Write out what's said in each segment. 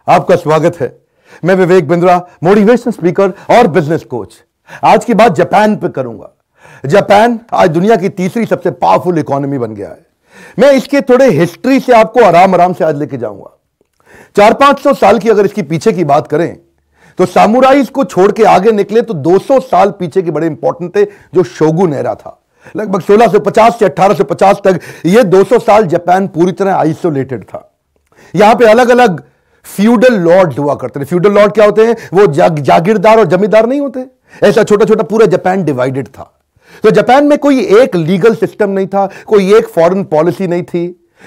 आपका स्वागत है। मैं विवेक बिंद्रा, मोटिवेशनल स्पीकर और बिजनेस कोच। आज की बात जापान पे करूंगा। जापान आज दुनिया की तीसरी सबसे पावरफुल इकोनॉमी बन गया है। मैं इसके थोड़े हिस्ट्री से आपको आराम आराम से आज लेके जाऊंगा। 400-500 साल की अगर इसकी पीछे की बात करें तो सामुराइज को छोड़ के आगे निकले तो 200 साल पीछे के बड़े इंपॉर्टेंट थे, जो शोगुन एरा था। लगभग 1650 से 1850 तक ये 200 साल जापान पूरी तरह आइसोलेटेड था। यहां पे अलग अलग फ्यूडल लॉर्ड हुआ करते थे। फ्यूडल लॉर्ड क्या होते हैं? वो जागीरदार और जमींदार नहीं होते। ऐसा छोटा छोटा पूरा जापान डिवाइडेड था। तो जापान में कोई एक लीगल सिस्टम नहीं था, कोई एक फॉरेन पॉलिसी नहीं थी,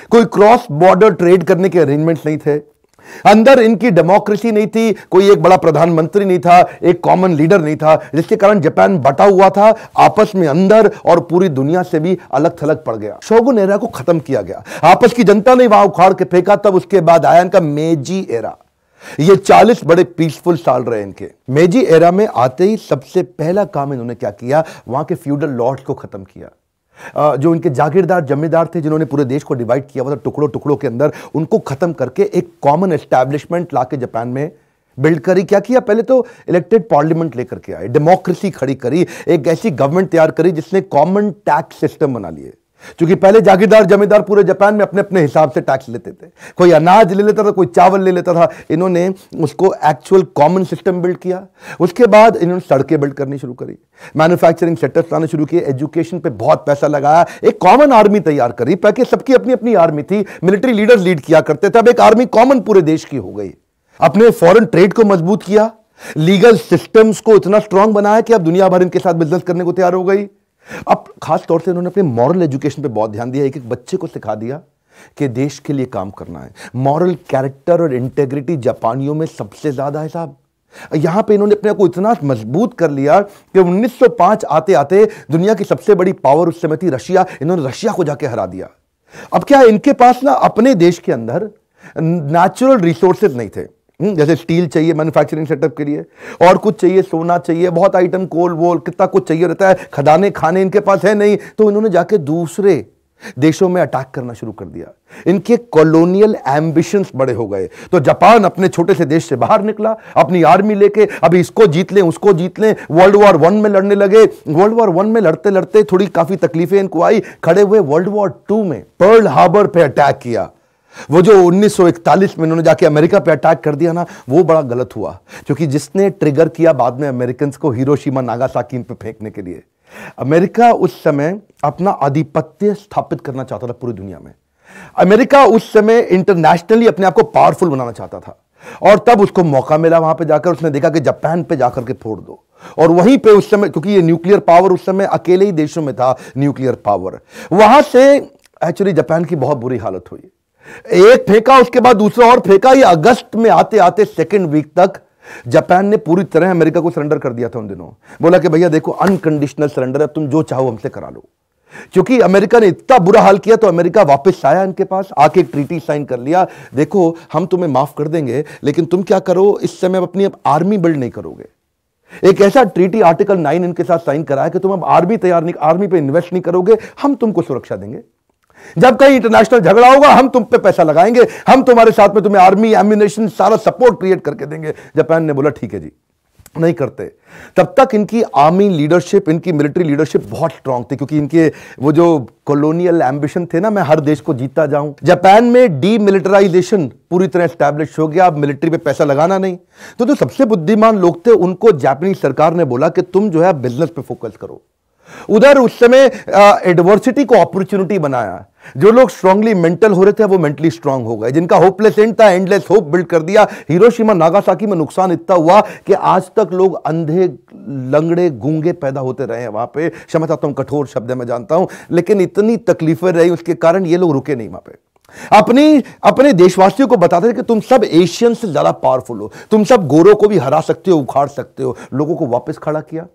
कोई क्रॉस बॉर्डर ट्रेड करने के अरेंजमेंट्स नहीं थे, अंदर इनकी डेमोक्रेसी नहीं थी, कोई एक बड़ा प्रधानमंत्री नहीं था, एक कॉमन लीडर नहीं था, जिसके कारण जापान बटा हुआ था, आपस में अंदर और पूरी दुनिया से भी अलग थलग पड़ गया। शोगुन एरा को खत्म किया गया, आपस की जनता ने वहां उखाड़ के फेंका। तब उसके बाद आया इनका मेजी एरा। ये 40 बड़े पीसफुल साल रहे इनके। मेजी एरा में आते ही सबसे पहला काम इन्होंने क्या किया? वहां के फ्यूडल लॉर्ड्स को खत्म किया। जो इनके जागीरदार जमींदार थे, जिन्होंने पूरे देश को डिवाइड किया हुआ था टुकड़ों टुकड़ों के अंदर, उनको खत्म करके एक कॉमन एस्टैब्लिशमेंट लाके जापान में बिल्ड करी। क्या किया? पहले तो इलेक्टेड पार्लियामेंट लेकर के आए, डेमोक्रेसी खड़ी करी, एक ऐसी गवर्नमेंट तैयार करी जिसने कॉमन टैक्स सिस्टम बना लिए। क्योंकि पहले जागीरदार जमींदार पूरे जापान में अपने अपने हिसाब से टैक्स लेते थे, कोई अनाज ले लेता था, कोई चावल ले लेता था। इन्होंने उसको एक्चुअल कॉमन सिस्टम बिल्ड किया। उसके बाद इन्होंने सड़कें बिल्ड करनी शुरू करी, मैन्युफैक्चरिंग सेक्टर्स लाने शुरू किए, एजुकेशन पे बहुत पैसा लगाया, एक कॉमन आर्मी तैयार करी। पहले सबकी अपनी अपनी आर्मी थी, मिलिट्री लीडर्स लीड किया करते थे, अब एक आर्मी कॉमन पूरे देश की हो गई। अपने फॉरेन ट्रेड को मजबूत किया, लीगल सिस्टम्स को इतना स्ट्रांग बनाया कि अब दुनिया भर इनके साथ बिजनेस करने को तैयार हो गई। अब खास तौर से इन्होंने अपने मॉरल एजुकेशन पे बहुत ध्यान दिया। एक एक बच्चे को सिखा दिया कि देश के लिए काम करना है। मॉरल कैरेक्टर और इंटेग्रिटी जापानियों में सबसे ज्यादा है साहब। यहां पे इन्होंने अपने को इतना मजबूत कर लिया कि 1905 आते आते दुनिया की सबसे बड़ी पावर उस समय थी रशिया, इन्होंने रशिया को जाके हरा दिया। अब क्या है, इनके पास ना अपने देश के अंदर नेचुरल रिसोर्सेज नहीं थे। जैसे स्टील चाहिए मैन्युफैक्चरिंग सेटअप के लिए, और कुछ चाहिए, सोना चाहिए, बहुत आइटम, कोल वोल, कितना कुछ चाहिए रहता है। खदाने खाने इनके पास है नहीं, तो इन्होंने जाके दूसरे देशों में अटैक करना शुरू कर दिया। इनके कॉलोनियल एम्बिशंस बड़े हो गए। तो जापान अपने छोटे से देश से बाहर निकला अपनी आर्मी लेके। अभी इसको जीत लें, उसको जीत लें, वर्ल्ड वॉर 1 में लड़ने लगे। वर्ल्ड वॉर 1 में लड़ते लड़ते थोड़ी काफी तकलीफें इनको आई। खड़े हुए वर्ल्ड वॉर 2 में पर्ल हार्बर पे अटैक किया। वो जो 1941 में उन्होंने जाके अमेरिका पे अटैक कर दिया ना, वो बड़ा गलत हुआ, क्योंकि जिसने ट्रिगर किया बाद में अमेरिकन को हिरोशिमा नागासाकी पे फेंकने के लिए। अमेरिका उस समय अपना आधिपत्य स्थापित करना चाहता था पूरी दुनिया में। अमेरिका उस समय इंटरनेशनली अपने आप को पावरफुल बनाना चाहता था, और तब उसको मौका मिला। वहां पे जाकर उसने देखा कि जापान पे जाकर के फोड़ दो। और वहीं पे उस समय, क्योंकि ये न्यूक्लियर पावर उस समय अकेले ही देशों में था, न्यूक्लियर पावर, वहां से एक्चुअली जापान की बहुत बुरी हालत हुई। एक फेंका, उसके बाद दूसरा और फेंका। ये अगस्त में आते आते सेकेंड वीक तक जापान ने पूरी तरह अमेरिका को सरेंडर कर दिया था। उन दिनों बोला कि भैया देखो, अनकंडीशनल सरेंडर है, तुम जो चाहो हमसे करा लो। क्योंकि अमेरिका ने इतना बुरा हाल किया, तो अमेरिका वापस आया इनके पास, आके एक ट्रीटी साइन कर लिया। देखो, हम तुम्हें माफ कर देंगे, लेकिन तुम क्या करो, इस समय अपनी आर्मी बिल्ड नहीं करोगे। एक ऐसा ट्रीटी आर्टिकल 9 इनके साथ साइन कराया कि तुम अब आर्मी तैयार नहीं, आर्मी पे इन्वेस्ट नहीं करोगे, हम तुमको सुरक्षा देंगे। जब कहीं इंटरनेशनल झगड़ा होगा, हम तुम पे पैसा लगाएंगे, हम तुम्हारे साथ में तुम्हें आर्मी, एम्यूनेशन, सारा सपोर्ट क्रिएट करके देंगे। जापान ने बोला ठीक है जी, नहीं करते। तब तक इनकी आर्मी लीडरशिप, इनकी मिलिट्री लीडरशिप बहुत स्ट्रांग थी, क्योंकि इनके वो जो कॉलोनियल एम्बिशन थे ना, मैं हर देश को जीतता जाऊं। जापान में डीमिलिटराइजेशन पूरी तरह एस्टैब्लिश हो गया, अब मिलिट्री पे पैसा लगाना नहीं। तो जो सबसे बुद्धिमान लोग थे, उनको जापानीज सरकार ने बोला कि तुम जो है बिजनेस पे फोकस करो। उधर उस समय एडवर्सिटी को अपॉर्चुनिटी बनाया। जो लोग स्ट्रांगली मेंटल हो रहे थे, वो मेंटली स्ट्रांग हो गए। जिनका होपलेस एंड था, एंडलेस होप बिल्ड कर दिया। हिरोशिमा नागासाकी में नुकसान इतना हुआ कि आज तक लोग अंधे, लंगड़े, गूंगे पैदा होते रहे हैं वहां पे। क्षमा चाहता हूं, कठोर शब्द मैं जानता हूं, लेकिन इतनी तकलीफें रही, उसके कारण ये लोग रुके नहीं वहां पे। अपने देशवासियों को बताते थे कि तुम सब एशियन से ज्यादा पावरफुल हो, तुम सब गोरों को भी हरा सकते हो, उखाड़ सकते हो। लोगों को वापस खड़ा किया।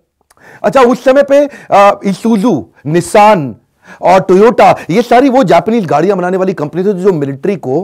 अच्छा, उस समय पे इसूजू, निसान और टोयोटा, ये सारी वो जापानीज गाड़ियां बनाने वाली कंपनी थी जो मिलिट्री को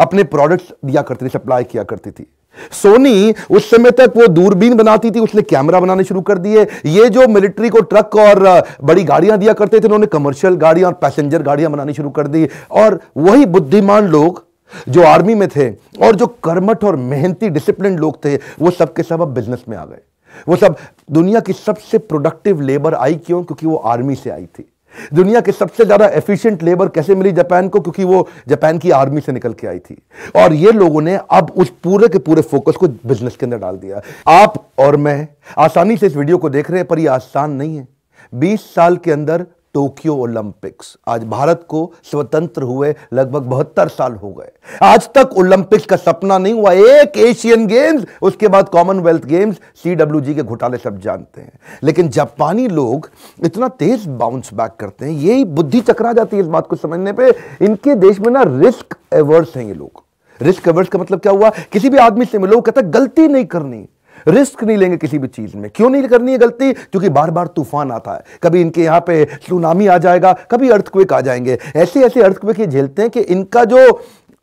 अपने प्रोडक्ट्स दिया करती थी, सप्लाई किया करती थी। सोनी उस समय तक वो दूरबीन बनाती थी, उसने कैमरा बनाने शुरू कर दिए। ये जो मिलिट्री को ट्रक और बड़ी गाड़ियां दिया करते थे, उन्होंने कमर्शियल गाड़ियां और पैसेंजर गाड़ियां बनानी शुरू कर दी। और वही बुद्धिमान लोग जो आर्मी में थे और जो कर्मठ और मेहनती डिसिप्लिन लोग थे, वो सब के सब अब बिजनेस में आ गए। वो सब दुनिया की सबसे प्रोडक्टिव लेबर आई क्यों? क्योंकि वो आर्मी से आई थी। दुनिया के सबसे ज्यादा एफिशिएंट लेबर कैसे मिली जापान को? क्योंकि वो जापान की आर्मी से निकल के आई थी। और ये लोगों ने अब उस पूरे के पूरे फोकस को बिजनेस के अंदर डाल दिया। आप और मैं आसानी से इस वीडियो को देख रहे हैं, पर यह आसान नहीं है। 20 साल के अंदर टोक्यो ओलंपिक्स, आज भारत को स्वतंत्र हुए लगभग 72 साल हो गए। आज तक ओलंपिक्स का सपना नहीं हुआ। एक एशियन गेम्स, उसके बाद कॉमनवेल्थ गेम्स, CWG के घोटाले सब जानते हैं। लेकिन जापानी लोग इतना तेज बाउंस बैक करते हैं, यही बुद्धि चकरा जाती है इस बात को समझने पे। इनके देश में ना रिस्क एवर्स हैं ये लोग। रिस्क एवर्स का मतलब क्या हुआ? किसी भी आदमी से मिलो, कहता है गलती नहीं करनी, रिस्क नहीं लेंगे किसी भी चीज में। क्यों नहीं करनी है गलती? क्योंकि बार बार तूफान आता है, कभी इनके यहां पे सुनामी आ जाएगा, कभी अर्थक्वेक आ जाएंगे। ऐसे ऐसे अर्थक्वेक ये झेलते हैं कि इनका जो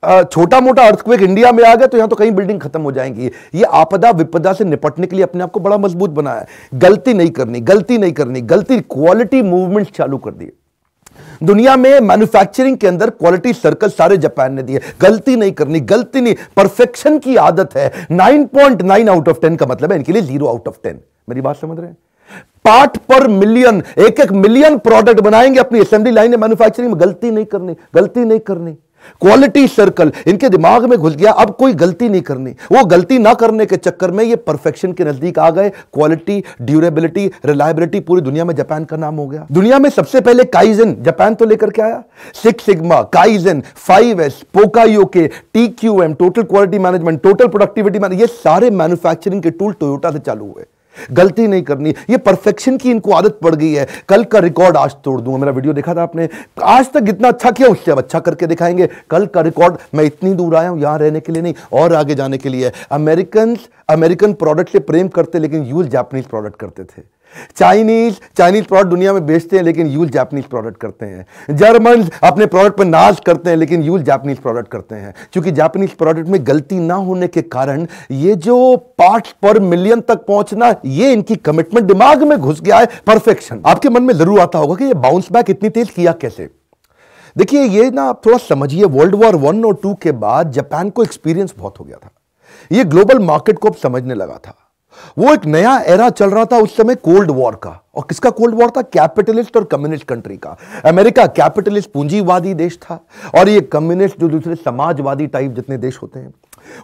छोटा मोटा अर्थक्वेक इंडिया में आ गया तो यहां तो कहीं बिल्डिंग खत्म हो जाएंगी। ये आपदा विपदा से निपटने के लिए अपने आप को बड़ा मजबूत बनाया है। गलती नहीं करनी, गलती नहीं करनी, गलती, क्वालिटी मूवमेंट चालू कर दिए। दुनिया में मैन्युफैक्चरिंग के अंदर क्वालिटी सर्कल सारे जापान ने दिए। गलती नहीं करनी, गलती नहीं, परफेक्शन की आदत है। 9.9 आउट ऑफ 10 का मतलब है इनके लिए 0 आउट ऑफ 10। मेरी बात समझ रहे हैं? पार्ट पर मिलियन, एक मिलियन प्रोडक्ट बनाएंगे अपनी असेंबली लाइन में, मैन्युफैक्चरिंग में गलती नहीं करनी, गलती नहीं करनी। क्वालिटी सर्कल इनके दिमाग में घुस गया, अब कोई गलती नहीं करनी। वो गलती ना करने के चक्कर में ये परफेक्शन के नजदीक आ गए। क्वालिटी, ड्यूरेबिलिटी, रिलायबिलिटी, पूरी दुनिया में जापान का नाम हो गया। दुनिया में सबसे पहले काइजन जापान तो लेकर के आया। 6 sigma, kaizen, 5S, पोकायोके, TQM, total quality management, total productivity management, ये सारे मैन्युफैक्चरिंग के टूल टोयोटा से चालू हुए। गलती नहीं करनी, ये परफेक्शन की इनको आदत पड़ गई है। कल का रिकॉर्ड आज तोड़ दूंगा। मेरा वीडियो देखा था आपने? आज तक इतना अच्छा किया, उससे अब अच्छा करके दिखाएंगे। कल का रिकॉर्ड, मैं इतनी दूर आया हूं यहां रहने के लिए नहीं, और आगे जाने के लिए। अमेरिकन प्रोडक्ट से प्रेम करते लेकिन यूज जापानीज प्रोडक्ट करते थे। चाइनीज प्रोडक्ट दुनिया में बेचते हैं लेकिन यूज जापानीज प्रोडक्ट करते हैं। जर्मन अपने प्रोडक्ट पर नाज करते हैं लेकिन यूज जापानीज प्रोडक्ट करते हैं। क्योंकि जापानीज प्रोडक्ट में गलती ना होने के कारण ये जो पार्ट्स पर मिलियन तक पहुंचना, ये इनकी कमिटमेंट दिमाग में घुस गया है। परफेक्शन। आपके मन में जरूर आता होगा कि ये बाउंस बैक इतनी तेज किया कैसे? देखिए, ये ना आप थोड़ा समझिए। वर्ल्ड वॉर 1 और 2 के बाद जापान को एक्सपीरियंस बहुत हो गया था। ये ग्लोबल मार्केट को अब समझने लगा था। वो एक नया एरा चल रहा था उस समय, कोल्ड वॉर का। और किसका कोल्ड वॉर था? कैपिटलिस्ट और कम्युनिस्ट कंट्री का। अमेरिका कैपिटलिस्ट पूंजीवादी देश था, और ये कम्युनिस्ट जो दूसरे समाजवादी टाइप जितने देश होते हैं।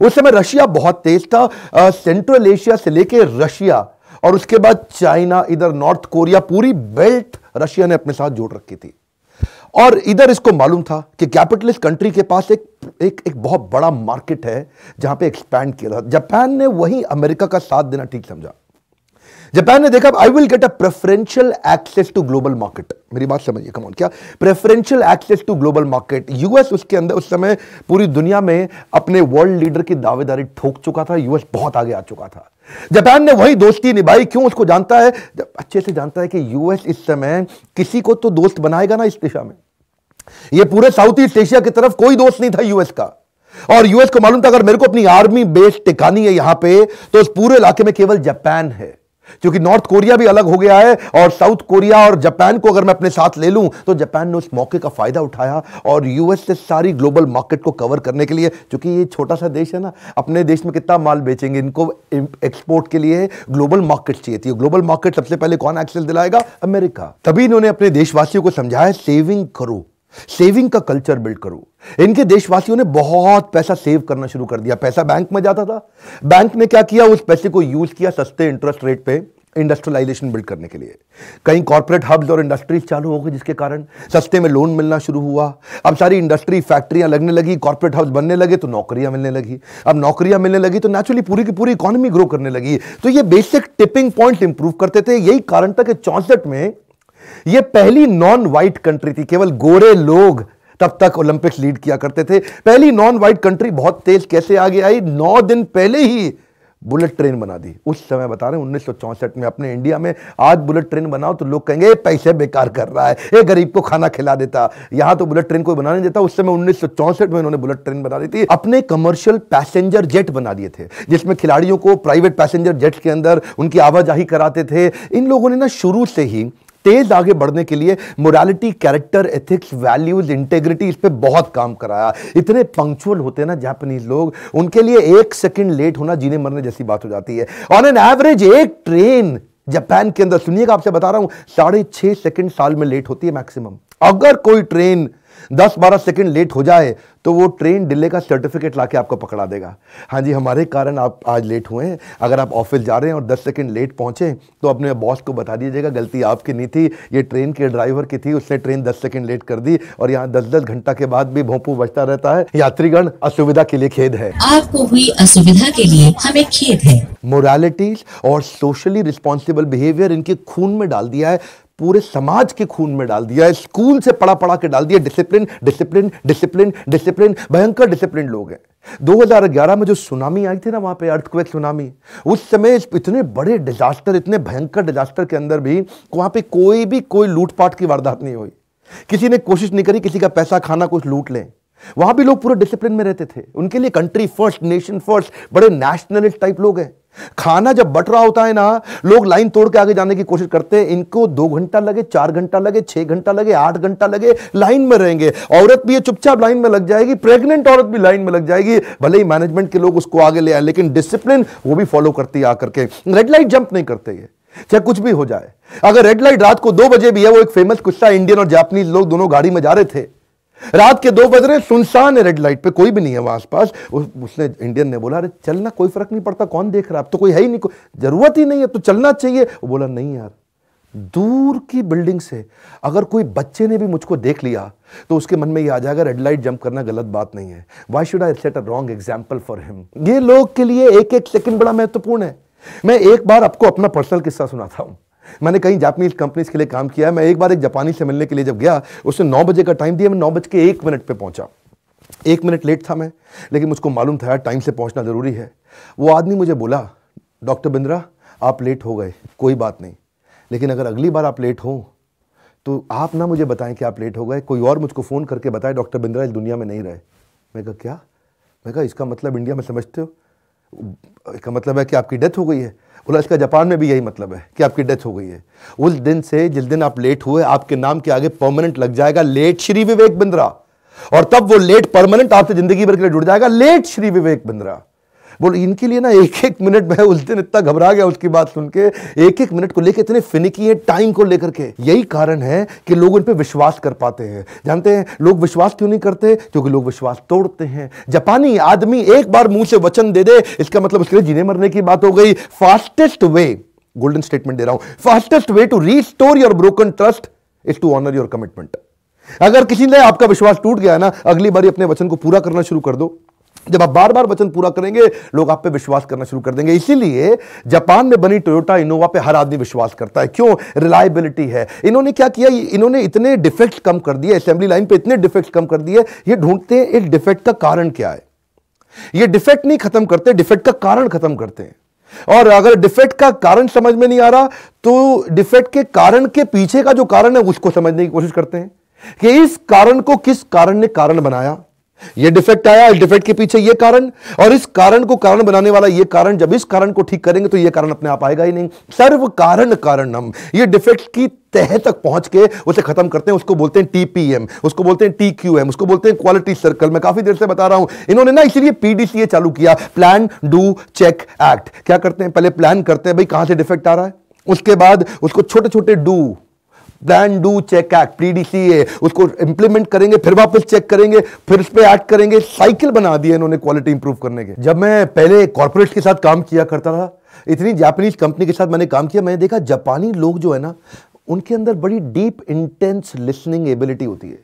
उस समय रशिया बहुत तेज था। सेंट्रल एशिया से लेके रशिया और उसके बाद चाइना, इधर नॉर्थ कोरिया, पूरी बेल्ट रशिया ने अपने साथ जोड़ रखी थी। और इधर इसको मालूम था कि कैपिटलिस्ट कंट्री के पास एक बहुत बड़ा मार्केट है जहां पे एक्सपैंड किया था। जापान ने वही अमेरिका का साथ देना ठीक समझा। जापान ने देखा, I will get a preferential access to global market. मेरी बात समझिए, कम ऑन, क्या preferential access to global market? US उसके अंदर उस समय पूरी दुनिया में अपने वर्ल्ड लीडर की दावेदारी ठोक चुका था। यूएस बहुत आगे आ चुका था। जापान ने वही दोस्ती निभाई। क्यों? उसको जानता है, अच्छे से जानता है कि यूएस इस समय किसी को तो दोस्त बनाएगा ना इस दिशा में। ये पूरे साउथ ईस्ट एशिया की तरफ कोई दोस्त नहीं था यूएस का। और यूएस को मालूम था अगर मेरे को अपनी आर्मी बेस टिकानी है यहां पे, तो उस पूरे इलाके में केवल जापान है। क्योंकि नॉर्थ कोरिया भी अलग हो गया है, और साउथ कोरिया और जापान को अगर मैं अपने साथ ले लूं, तो जापान ने उस मौके का फायदा उठाया और यूएस से सारी ग्लोबल मार्केट को कवर करने के लिए, क्योंकि ये छोटा सा देश है ना, अपने देश में कितना माल बेचेंगे, इनको एक्सपोर्ट के लिए ग्लोबल मार्केट चाहिए थी। ग्लोबल मार्केट सबसे पहले कौन एक्सेस दिलाएगा? अमेरिका। तभी इन्होंने अपने देशवासियों को समझाया, सेविंग करो, सेविंग का कल्चर बिल्ड करो। इनके देशवासियों ने बहुत पैसा सेव करना शुरू कर दिया। पैसा बैंक में जाता था, बैंक ने क्या किया, उस पैसे को यूज किया सस्ते इंटरेस्ट रेट पे इंडस्ट्रियलाइजेशन बिल्ड करने के लिए। कई कॉर्पोरेट हब्स और इंडस्ट्रीज चालू हो गई, जिसके कारण सस्ते में लोन मिलना शुरू हुआ। अब सारी इंडस्ट्री फैक्ट्रियां लगने लगी, कॉर्पोरेट हब्स बनने लगे, तो नौकरियां मिलने लगी। अब नौकरियां मिलने लगी तो नेचुरली पूरी की पूरी इकोनॉमी ग्रो करने लगी। तो ये बेसिक टिपिंग पॉइंट इंप्रूव करते थे। यही कारण था कि 64 में ये पहली नॉन व्हाइट कंट्री थी। केवल गोरे लोग तब तक ओलंपिक्स लीड किया करते थे। पहली नॉन व्हाइट कंट्री बहुत तेज कैसे आगे आई? 9 दिन पहले ही बुलेट ट्रेन बना दी। उस समय बता रहे हैं 1964 में अपने इंडिया में। आज बुलेट ट्रेन बनाओ तो लोग कहेंगे पैसे बेकार कर रहा है, ये गरीब को खाना खिला देता। यहां तो बुलेट ट्रेन कोई बना नहीं देता। उस समय 1964 में उन्होंने बुलेट ट्रेन बना दी थी। अपने कमर्शियल पैसेंजर जेट बना दिए थे, जिसमें खिलाड़ियों को प्राइवेट पैसेंजर जेट के अंदर उनकी आवाजाही कराते थे। इन लोगों ने ना शुरू से ही तेज आगे बढ़ने के लिए morality, character, ethics, values, integrity, इस पे बहुत काम कराया। इतने पंक्चुअल होते हैं ना जापानीज लोग, उनके लिए 1 सेकंड लेट होना जीने मरने जैसी बात हो जाती है। ऑन एन एवरेज एक ट्रेन जापान के अंदर, सुनिएगा आपसे बता रहा हूं, 6.5 सेकंड साल में लेट होती है मैक्सिमम। अगर कोई ट्रेन 10-12 सेकंड लेट हो जाए तो वो ट्रेन डिले का सर्टिफिकेट लाके आपको पकड़ा देगा। हाँ जी, हमारे कारण आप आज लेट हुए हैं। अगर आप ऑफिस जा रहे हैं और 10 सेकंड लेट पहुंचे तो अपने बॉस को बता दीजिएगा गलती आपकी नहीं थी, ये ट्रेन के ड्राइवर की थी, उसने ट्रेन 10 सेकंड लेट कर दी और यहाँ 10-10 घंटा के बाद भी भोंपू बजता रहता है। यात्रीगण, असुविधा के लिए खेद है। आपको हुई असुविधा के लिए हमें खेद है। मोरालिटीज और सोशली रिस्पॉन्सिबल बिहेवियर इनके खून में डाल दिया है, पूरे समाज के खून में डाल दिया है, स्कूल से पढ़ा पढ़ा के डाल दिया। डिसिप्लिन, डिसिप्लिन, डिसिप्लिन, डिसिप्लिन, भयंकर डिसिप्लिन लोग हैं। 2011 में जो सुनामी आई थी ना, वहां पे अर्थक्वेक सुनामी, उस समय इतने बड़े डिजास्टर, इतने भयंकर डिजास्टर के अंदर भी वहां पे कोई लूटपाट की वारदात नहीं हुई। किसी ने कोशिश नहीं करी किसी का पैसा खाना कुछ लूट लें। वहां भी लोग पूरे डिसिप्लिन में रहते थे। उनके लिए कंट्री फर्स्ट, नेशन फर्स्ट, बड़े नेशनलिस्ट टाइप लोग हैं। खाना जब बट रहा होता है ना, लोग लाइन तोड़ के आगे जाने की कोशिश करते हैं। इनको 2 घंटा लगे, 4 घंटा लगे, 6 घंटा लगे, 8 घंटा लगे, लाइन में रहेंगे। औरत भी ये चुपचाप लाइन में लग जाएगी, प्रेग्नेंट औरत भी लाइन में लग जाएगी, भले ही मैनेजमेंट के लोग उसको आगे ले आए, लेकिन डिसिप्लिन वो भी फॉलो करती है आकर के। रेड लाइट जंप नहीं करते ये, चाहे कुछ भी हो जाए। अगर रेड लाइट रात को 2 बजे भी है, वो एक फेमस किस्सा, इंडियन और जापानीज लोग दोनों गाड़ी में जा रहे थे, रात के 2 बज रहे, सुनसान है, रेड लाइट पे कोई भी नहीं है वहां आसपास। उसने, इंडियन ने बोला, अरे चलना, कोई फर्क नहीं पड़ता, कौन देख रहा है, अब तो कोई है ही नहीं, जरूरत ही नहीं है, तो चलना चाहिए। वो बोला, नहीं यार, दूर की बिल्डिंग से अगर कोई बच्चे ने भी मुझको देख लिया तो उसके मन में ये आ जाएगा रेड लाइट जंप करना गलत बात नहीं है। Why should I set a wrong example for him. ये लोग के लिए एक एक सेकंड बड़ा महत्वपूर्ण है। मैं एक बार आपको अपना पर्सनल किस्सा सुनाता हूं। मैंने कहीं जापानीज कंपनीज के लिए काम किया है। मैं एक बार एक जापानी से मिलने के लिए जब गया, उसने 9 बजे का टाइम दिया, मैं 9:01 पे पहुंचा। 1 मिनट लेट था मैं, लेकिन मुझको मालूम था यार टाइम से पहुंचना जरूरी है। वो आदमी मुझे बोला, डॉक्टर बिंद्रा आप लेट हो गए, कोई बात नहीं, लेकिन अगर अगली बार आप लेट हो तो आप ना मुझे बताएं कि आप लेट हो गए, कोई और मुझको फ़ोन करके बताए डॉक्टर बिंद्रा इस दुनिया में नहीं रहे। मैं कहा क्या? मैं कहा इसका मतलब इंडिया में समझते हो, इसका मतलब है कि आपकी डेथ हो गई है। बोला इसका जापान में भी यही मतलब है कि आपकी डेथ हो गई है। उस दिन से जिस दिन आप लेट हुए, आपके नाम के आगे परमानेंट लग जाएगा लेट श्री विवेक बिंद्रा, और तब वो लेट परमानेंट आपसे जिंदगी भर के लिए जुड़ जाएगा, लेट श्री विवेक बिंद्रा। बोल इनके लिए ना 1-1 मिनट, मैं उस दिन इतना घबरा गया उसकी बात सुन के, 1-1 मिनट को लेकर इतने फिनिकी है टाइम को लेकर के। यही कारण है कि लोग उन पे विश्वास कर पाते हैं। जानते हैं लोग विश्वास क्यों नहीं करते? क्योंकि लोग विश्वास तोड़ते हैं। जापानी आदमी एक बार मुंह से वचन दे दे, इसका मतलब उसके लिए जीने मरने की बात हो गई। फास्टेस्ट वे, गोल्डन स्टेटमेंट दे रहा हूं, fastest way to restore your broken trust is to honour your commitment. अगर किसी ने आपका विश्वास टूट गया ना, अगली बार अपने वचन को पूरा करना शुरू कर दो। जब आप बार बार वचन पूरा करेंगे, लोग आप पे विश्वास करना शुरू कर देंगे। इसीलिए जापान में बनी टोयोटा इनोवा पे हर आदमी विश्वास करता है। क्यों? रिलायबिलिटी है। इन्होंने क्या किया, इन्होंने इतने डिफेक्ट्स कम कर दिए, असेंबली लाइन पे इतने डिफेक्ट्स कम कर दिए। ये ढूंढते हैं इस डिफेक्ट का कारण क्या है। ये डिफेक्ट नहीं खत्म करते, डिफेक्ट का कारण खत्म करते हैं। और अगर डिफेक्ट का कारण समझ में नहीं आ रहा तो डिफेक्ट के कारण के पीछे का जो कारण है उसको समझने की कोशिश करते हैं कि इस कारण को किस कारण ने कारण बनाया। ये डिफेक्ट आया, इस डिफेक्ट के पीछे ये कारण, और इस कारण को कारण बनाने वाला ये कारण। जब इस कारण को ठीक करेंगे तो ये कारण अपने आप आएगा ही नहीं। सर्व कारण कारणम, ये डिफेक्ट की तह तक पहुंच के उसे खत्म करते हैं। उसको बोलते हैं टीपीएम, उसको बोलते हैं टीक्यूएम, उसको बोलते हैं क्वालिटी सर्कल। मैं काफी देर से बता रहा हूं, इन्होंने ना इसीलिए पीडीसीए चालू किया, प्लान डू चेक एक्ट। क्या करते हैं? पहले प्लान करते हैं भाई कहां से डिफेक्ट आ रहा है, उसके बाद उसको छोटे छोटे do, plan do check act, PDCA, उसको इंप्लीमेंट करेंगे, फिर वापस चेक करेंगे, फिर उस पर एक्ट करेंगे। साइकिल बना दिया इन्होंने क्वालिटी इंप्रूव करने के। जब मैं पहले कॉर्पोरेट के साथ काम किया करता था, इतनी जापानीज कंपनी के साथ मैंने काम किया, मैंने देखा जापानी लोग जो है ना, उनके अंदर बड़ी डीप इंटेंस लिसनिंग एबिलिटी होती है।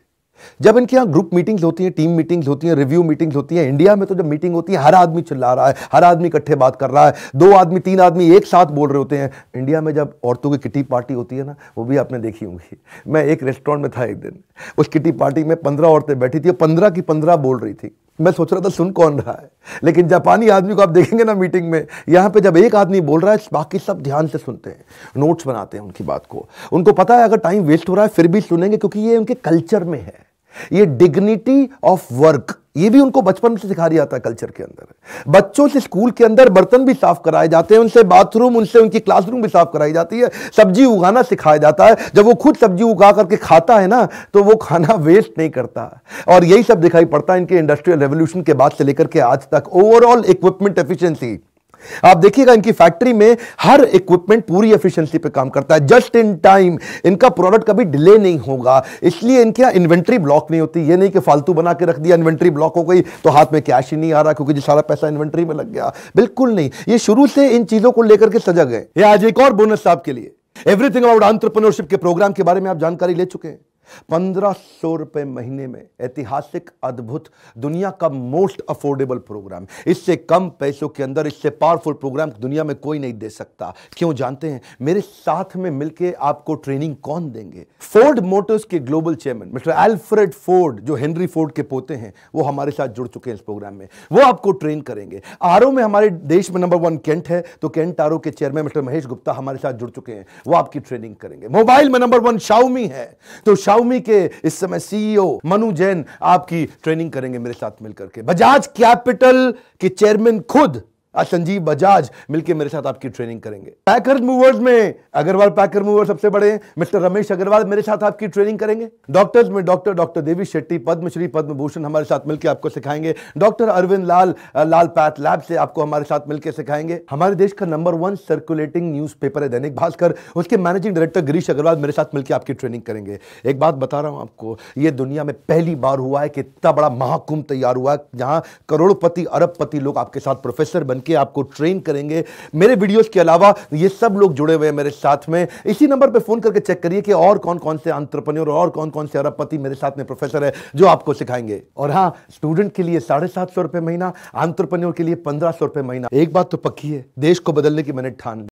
जब इनके यहाँ ग्रुप मीटिंग्स होती हैं, टीम मीटिंग्स होती हैं, रिव्यू मीटिंग्स होती हैं, इंडिया में तो जब मीटिंग होती है हर आदमी चिल्ला रहा है, हर आदमी इकट्ठे बात कर रहा है, 2 आदमी 3 आदमी एक साथ बोल रहे होते हैं। इंडिया में जब औरतों की किटी पार्टी होती है ना, वो भी आपने देखी होंगी। मैं एक रेस्टोरेंट में था एक दिन, उस किटी पार्टी में 15 औरतें बैठी थी, 15 की 15 बोल रही थी। मैं सोच रहा था सुन कौन रहा है, लेकिन जापानी आदमी को आप देखेंगे ना मीटिंग में, यहाँ पे जब एक आदमी बोल रहा है बाकी सब ध्यान से सुनते हैं, नोट्स बनाते हैं उनकी बात को। उनको पता है अगर टाइम वेस्ट हो रहा है फिर भी सुनेंगे, क्योंकि ये उनके कल्चर में है। ये डिग्निटी ऑफ वर्क, ये भी उनको बचपन से सिखा दिया जाता है कल्चर के अंदर। बच्चों से स्कूल के अंदर बर्तन भी साफ कराए जाते हैं, उनसे बाथरूम, उनसे उनकी क्लासरूम भी साफ कराई जाती है, सब्जी उगाना सिखाया जाता है। जब वो खुद सब्जी उगा करके खाता है ना, तो वो खाना वेस्ट नहीं करता। और यही सब दिखाई पड़ता है इनके इंडस्ट्रियल रेवोल्यूशन के बाद से लेकर के आज तक। ओवरऑल इक्विपमेंट एफिशिएंसी आप देखिएगा, इनकी फैक्ट्री में हर इक्विपमेंट पूरी एफिशिएंसी पे काम करता है, जस्ट इन टाइम। इनका प्रोडक्ट कभी डिले नहीं होगा, इसलिए इनके यहां इन्वेंट्री ब्लॉक नहीं होती। ये नहीं कि फालतू बना के रख दिया, इन्वेंट्री ब्लॉक हो गई तो हाथ में कैश ही नहीं आ रहा क्योंकि जो सारा पैसा इन्वेंट्री में लग गया। बिल्कुल नहीं, ये शुरू से इन चीजों को लेकर के सजग है। ये आज एक और बोनस आपके लिए, एवरीथिंग अबाउट एंटरप्रेन्योरशिप के प्रोग्राम के बारे में आप जानकारी ले चुके हैं। 1500 रुपए महीने में ऐतिहासिक, अद्भुत, दुनिया का मोस्ट अफोर्डेबल प्रोग्राम। इससे कम पैसों के अंदर इससे पावरफुल प्रोग्राम दुनिया में कोई नहीं दे सकता। क्यों जानते हैं? मेरे साथ में मिलके आपको ट्रेनिंग कौन देंगे? फोर्ड मोटर्स के global chairman mister Alfred Ford, जो हेनरी फोर्ड के पोते हैं, वो हमारे साथ जुड़ चुके हैं इस प्रोग्राम में। वो आपको ट्रेन करेंगे। आरओ में हमारे देश में नंबर 1 केंट है, तो केंट आरओ के चेयरमैन मिस्टर महेश गुप्ता हमारे साथ जुड़ चुके हैं, वो आपकी ट्रेनिंग करेंगे। मोबाइल में नंबर 1 शाओमी है, तो शाओमी के इस समय सीईओ मनु जैन आपकी ट्रेनिंग करेंगे मेरे साथ मिलकर के। बजाज कैपिटल के चेयरमैन खुद संजीव बजाज मिलकर मेरे साथ आपकी ट्रेनिंग करेंगे। पैकर मूवर्स में अग्रवाल पैकर मूवर सबसे बड़े हैं, मिस्टर रमेश अग्रवाल मेरे साथ आपकी ट्रेनिंग करेंगे। डॉक्टर्स में डॉक्टर देवी शेट्टी, पद्मश्री पद्म भूषण हमारे साथ मिलकर आपको सिखाएंगे। डॉक्टर अरविंद लाल पैथ लैब से आपको हमारे साथ मिलकर सिखाएंगे। हमारे देश का नंबर 1 सर्कुलेटिंग न्यूज़पेपर है दैनिक भास्कर, उसके मैनेजिंग डायरेक्टर गिरीश अग्रवाल मेरे साथ मिलकर आपकी ट्रेनिंग करेंगे। एक बात बता रहा हूं आपको, यह दुनिया में पहली बार हुआ है कि इतना बड़ा महाकुंभ तैयार हुआ है जहां करोड़पति अरबपति लोग आपके साथ प्रोफेसर बनके आपको ट्रेन करेंगे। मेरे वीडियोस के अलावा ये सब लोग जुड़े हुए हैं मेरे साथ में। इसी नंबर पे फोन करके चेक करिए कि और कौन कौन से एंटरप्रेन्योर और कौन कौन से अरबपति मेरे साथ में प्रोफेसर है जो आपको सिखाएंगे। और हां, स्टूडेंट के लिए 750 रुपए महीना, एंटरप्रेन्योर के लिए 1500 रुपए महीना। एक बात तो पक्की है, देश को बदलने की मैंने ठान ली।